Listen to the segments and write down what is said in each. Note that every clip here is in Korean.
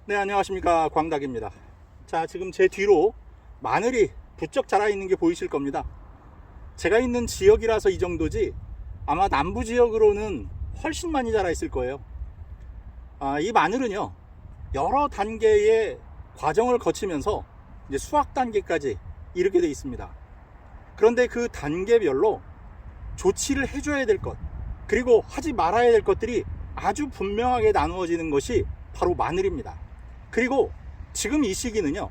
네, 안녕하십니까, 광닭입니다. 자, 지금 제 뒤로 마늘이 부쩍 자라 있는 게 보이실 겁니다. 제가 있는 지역이라서 이 정도지 아마 남부 지역으로는 훨씬 많이 자라 있을 거예요. 이 마늘은요, 여러 단계의 과정을 거치면서 이제 수확 단계까지 이렇게 되어 있습니다. 그런데 그 단계별로 조치를 해줘야 될 것, 그리고 하지 말아야 될 것들이 아주 분명하게 나누어지는 것이 바로 마늘입니다. 그리고 지금 이 시기는요,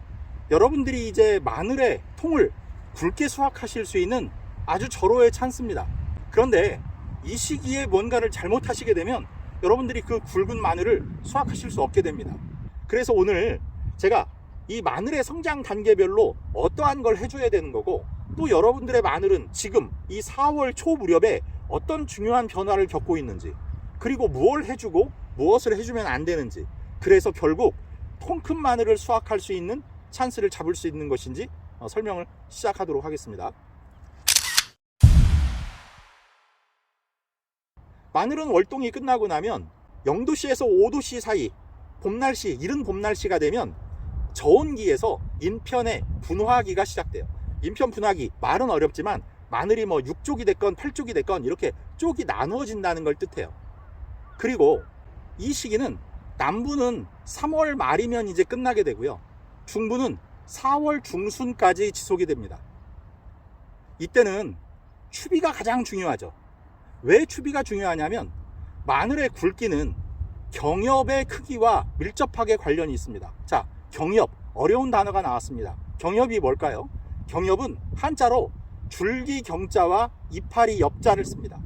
여러분들이 이제 마늘의 통을 굵게 수확하실 수 있는 아주 절호의 찬스입니다. 그런데 이 시기에 뭔가를 잘못하시게 되면 여러분들이 그 굵은 마늘을 수확하실 수 없게 됩니다. 그래서 오늘 제가 이 마늘의 성장 단계별로 어떠한 걸 해줘야 되는 거고, 또 여러분들의 마늘은 지금 이 4월 초 무렵에 어떤 중요한 변화를 겪고 있는지, 그리고 무엇을 해주고 무엇을 해주면 안 되는지, 그래서 결국 통 큰 마늘을 수확할 수 있는 찬스를 잡을 수 있는 것인지 설명을 시작하도록 하겠습니다. 마늘은 월동이 끝나고 나면 0도씨에서 5도씨 사이 봄날씨, 이른 봄날씨가 되면 저온기에서 인편의 분화기가 시작돼요. 인편 분화기, 말은 어렵지만 마늘이 뭐 6쪽이 됐건 8쪽이 됐건 이렇게 쪽이 나누어진다는 걸 뜻해요. 그리고 이 시기는 남부는 3월 말이면 이제 끝나게 되고요, 중부는 4월 중순까지 지속이 됩니다. 이때는 추비가 가장 중요하죠. 왜 추비가 중요하냐면 마늘의 굵기는 경엽의 크기와 밀접하게 관련이 있습니다. 자, 경엽, 어려운 단어가 나왔습니다. 경엽이 뭘까요? 경엽은 한자로 줄기 경자와 이파리 엽자를 씁니다.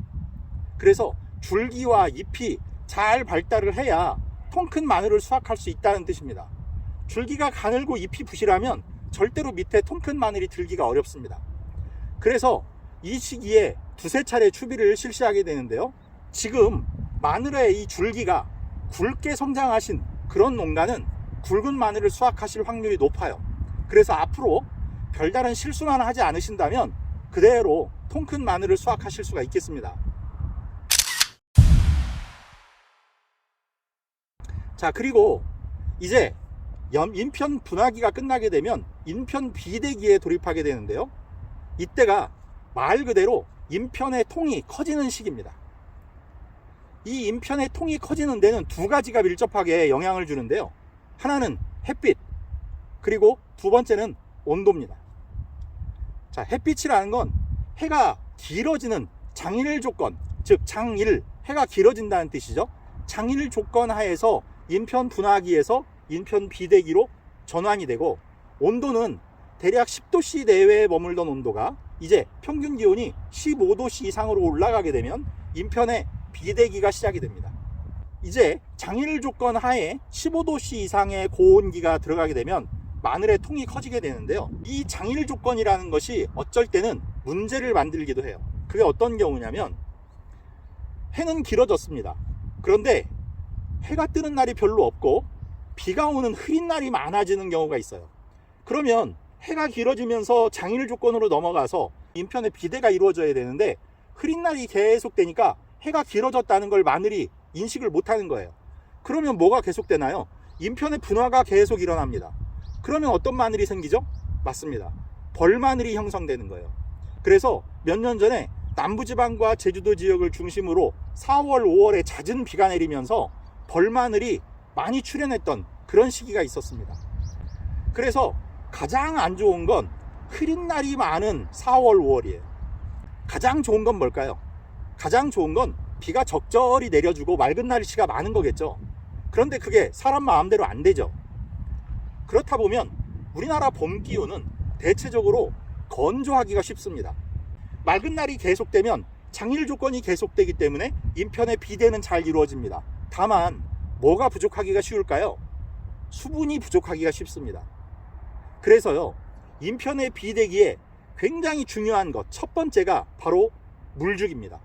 그래서 줄기와 잎이 잘 발달을 해야 통 큰 마늘을 수확할 수 있다는 뜻입니다. 줄기가 가늘고 잎이 부실하면 절대로 밑에 통 큰 마늘이 들기가 어렵습니다. 그래서 이 시기에 두세 차례 추비를 실시하게 되는데요, 지금 마늘의 이 줄기가 굵게 성장하신 그런 농가는 굵은 마늘을 수확하실 확률이 높아요. 그래서 앞으로 별다른 실수만 하지 않으신다면 그대로 통 큰 마늘을 수확하실 수가 있겠습니다. 자, 그리고 이제 인편 분화기가 끝나게 되면 인편 비대기에 돌입하게 되는데요, 이때가 말 그대로 인편의 통이 커지는 시기입니다. 이 인편의 통이 커지는 데는 두 가지가 밀접하게 영향을 주는데요, 하나는 햇빛, 그리고 두 번째는 온도입니다. 자, 햇빛이라는 건 해가 길어지는 장일 조건, 즉 장일, 해가 길어진다는 뜻이죠. 장일 조건 하에서 인편 분화기에서 인편 비대기로 전환이 되고, 온도는 대략 10도씨 내외에 머물던 온도가 이제 평균 기온이 15도씨 이상으로 올라가게 되면 인편의 비대기가 시작이 됩니다. 이제 장일 조건 하에 15도씨 이상의 고온기가 들어가게 되면 마늘의 통이 커지게 되는데요, 이 장일 조건이라는 것이 어쩔 때는 문제를 만들기도 해요. 그게 어떤 경우냐면, 해는 길어졌습니다. 그런데 해가 뜨는 날이 별로 없고 비가 오는 흐린 날이 많아지는 경우가 있어요. 그러면 해가 길어지면서 장일 조건으로 넘어가서 인편의 비대가 이루어져야 되는데 흐린 날이 계속 되니까 해가 길어졌다는 걸 마늘이 인식을 못하는 거예요. 그러면 뭐가 계속되나요? 인편의 분화가 계속 일어납니다. 그러면 어떤 마늘이 생기죠? 맞습니다, 벌마늘이 형성되는 거예요. 그래서 몇 년 전에 남부지방과 제주도 지역을 중심으로 4월, 5월에 잦은 비가 내리면서 벌마늘이 많이 출현했던 그런 시기가 있었습니다. 그래서 가장 안 좋은 건 흐린 날이 많은 4월, 5월이에요. 가장 좋은 건 뭘까요? 가장 좋은 건 비가 적절히 내려주고 맑은 날씨가 많은 거겠죠. 그런데 그게 사람 마음대로 안 되죠. 그렇다 보면 우리나라 봄 기온은 대체적으로 건조하기가 쉽습니다. 맑은 날이 계속되면 장일 조건이 계속되기 때문에 인편의 비대는 잘 이루어집니다. 다만 뭐가 부족하기가 쉬울까요? 수분이 부족하기가 쉽습니다. 그래서요, 인편의 비대기에 굉장히 중요한 것, 첫 번째가 바로 물주기입니다.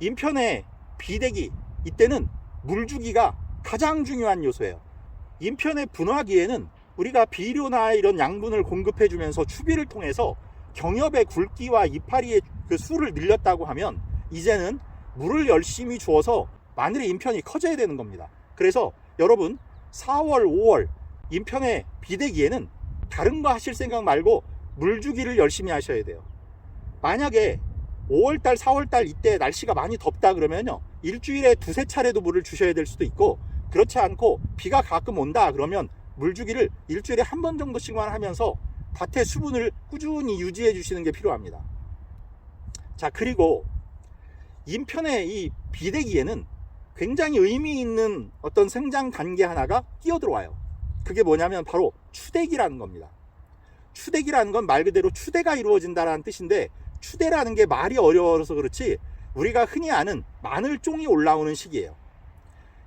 인편의 비대기, 이때는 물주기가 가장 중요한 요소예요. 인편의 분화기에는 우리가 비료나 이런 양분을 공급해 주면서 추비를 통해서 경엽의 굵기와 이파리의 그 수를 늘렸다고 하면 이제는 물을 열심히 주어서 마늘의 인편이 커져야 되는 겁니다. 그래서 여러분 4월, 5월 인편의 비대기에는 다른 거 하실 생각 말고 물주기를 열심히 하셔야 돼요. 만약에 5월달, 4월달 이때 날씨가 많이 덥다 그러면요, 일주일에 두세 차례도 물을 주셔야 될 수도 있고, 그렇지 않고 비가 가끔 온다 그러면 물주기를 일주일에 한 번 정도씩만 하면서 밭의 수분을 꾸준히 유지해 주시는 게 필요합니다. 자, 그리고 인편의 이 비대기에는 굉장히 의미 있는 어떤 생장 단계 하나가 끼어들어와요. 그게 뭐냐면 바로 추대기라는 겁니다. 추대기라는 건 말 그대로 추대가 이루어진다라는 뜻인데, 추대라는 게 말이 어려워서 그렇지 우리가 흔히 아는 마늘종이 올라오는 시기예요.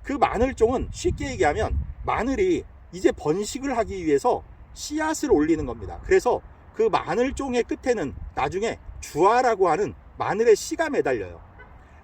그 마늘종은 쉽게 얘기하면 마늘이 이제 번식을 하기 위해서 씨앗을 올리는 겁니다. 그래서 그 마늘종의 끝에는 나중에 주화라고 하는 마늘의 씨가 매달려요.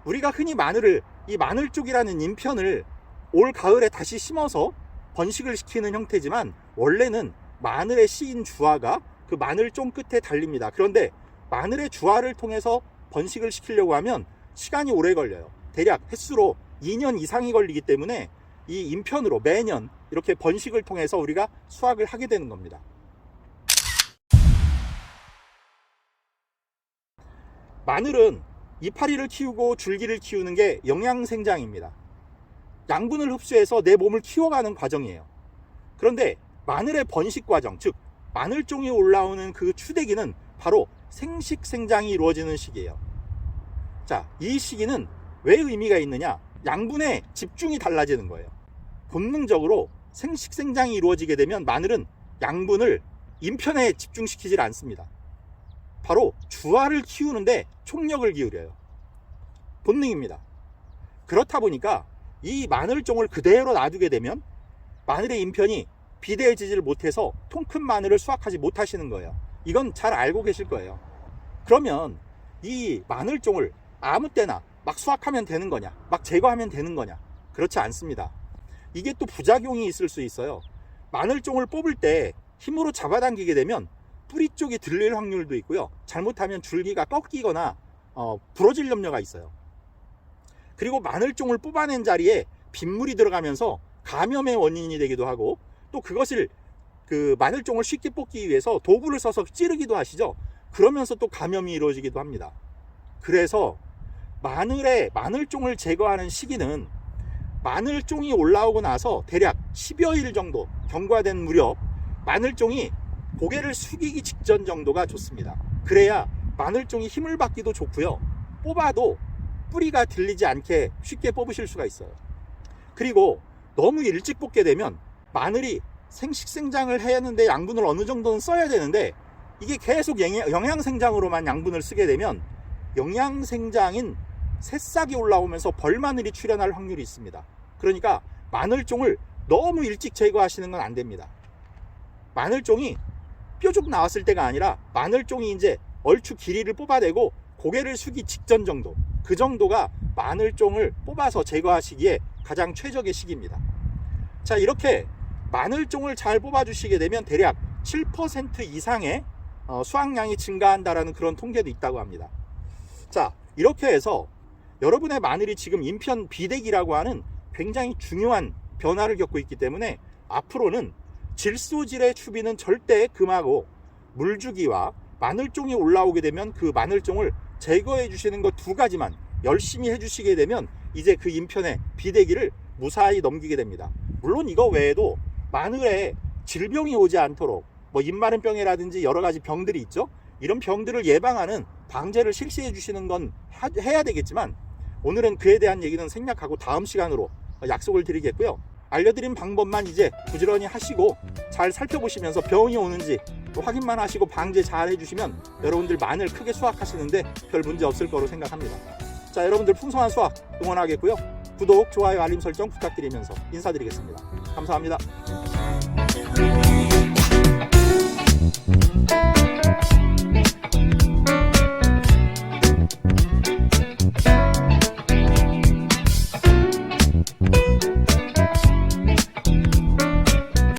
우리가 흔히 마늘을, 이 마늘쪽이라는 인편을 올 가을에 다시 심어서 번식을 시키는 형태지만, 원래는 마늘의 씨인 주화가 그 마늘종 끝에 달립니다. 그런데 마늘의 주화를 통해서 번식을 시키려고 하면 시간이 오래 걸려요. 대략 횟수로 2년 이상이 걸리기 때문에 이 인편으로 매년 이렇게 번식을 통해서 우리가 수확을 하게 되는 겁니다. 마늘은 이파리를 키우고 줄기를 키우는 게 영양생장입니다. 양분을 흡수해서 내 몸을 키워가는 과정이에요. 그런데 마늘의 번식 과정, 즉 마늘종이 올라오는 그 추대기는 바로 생식생장이 이루어지는 시기예요. 자, 이 시기는 왜 의미가 있느냐? 양분의 집중이 달라지는 거예요. 본능적으로 생식생장이 이루어지게 되면 마늘은 양분을 인편에 집중시키질 않습니다. 바로 주화를 키우는데 총력을 기울여요. 본능입니다. 그렇다 보니까 이 마늘종을 그대로 놔두게 되면 마늘의 인편이 비대해지지를 못해서 통 큰 마늘을 수확하지 못하시는 거예요. 이건 잘 알고 계실 거예요. 그러면 이 마늘종을 아무 때나 막 수확하면 되는 거냐, 막 제거하면 되는 거냐? 그렇지 않습니다. 이게 또 부작용이 있을 수 있어요. 마늘종을 뽑을 때 힘으로 잡아당기게 되면 뿌리 쪽이 들릴 확률도 있고요, 잘못하면 줄기가 꺾이거나 부러질 염려가 있어요. 그리고 마늘종을 뽑아낸 자리에 빗물이 들어가면서 감염의 원인이 되기도 하고, 또 그것을 그 마늘종을 쉽게 뽑기 위해서 도구를 써서 찌르기도 하시죠. 그러면서 또 감염이 이루어지기도 합니다. 그래서 마늘종을 제거하는 시기는 마늘종이 올라오고 나서 대략 10여일 정도 경과된 무렵, 마늘종이 고개를 숙이기 직전 정도가 좋습니다. 그래야 마늘종이 힘을 받기도 좋고요, 뽑아도 뿌리가 들리지 않게 쉽게 뽑으실 수가 있어요. 그리고 너무 일찍 뽑게 되면 마늘이 생식생장을 해야 하는데 양분을 어느 정도는 써야 되는데, 이게 계속 영양생장으로만 양분을 쓰게 되면 영양생장인 새싹이 올라오면서 벌마늘이 출현할 확률이 있습니다. 그러니까 마늘종을 너무 일찍 제거하시는 건 안 됩니다. 마늘종이 뾰족 나왔을 때가 아니라 마늘종이 이제 얼추 길이를 뽑아내고 고개를 숙이 직전 정도, 그 정도가 마늘종을 뽑아서 제거하시기에 가장 최적의 시기입니다. 자, 이렇게 마늘종을 잘 뽑아주시게 되면 대략 7% 이상의 수확량이 증가한다라는 그런 통계도 있다고 합니다. 자, 이렇게 해서 여러분의 마늘이 지금 인편 비대기라고 하는 굉장히 중요한 변화를 겪고 있기 때문에 앞으로는 질소질의 추비는 절대 금하고, 물주기와 마늘종이 올라오게 되면 그 마늘종을 제거해 주시는 것 두 가지만 열심히 해주시게 되면 이제 그 인편의 비대기를 무사히 넘기게 됩니다. 물론 이거 외에도 마늘에 질병이 오지 않도록 뭐 입마른병이라든지 여러 가지 병들이 있죠. 이런 병들을 예방하는 방제를 실시해 주시는 건 해야 되겠지만, 오늘은 그에 대한 얘기는 생략하고 다음 시간으로 약속을 드리겠고요. 알려드린 방법만 이제 부지런히 하시고 잘 살펴보시면서 병이 오는지 확인만 하시고 방제 잘 해주시면 여러분들 마늘 크게 수확하시는데 별 문제 없을 거로 생각합니다. 자, 여러분들 풍성한 수확 응원하겠고요. 구독, 좋아요, 알림 설정 부탁드리면서 인사드리겠습니다. 감사합니다.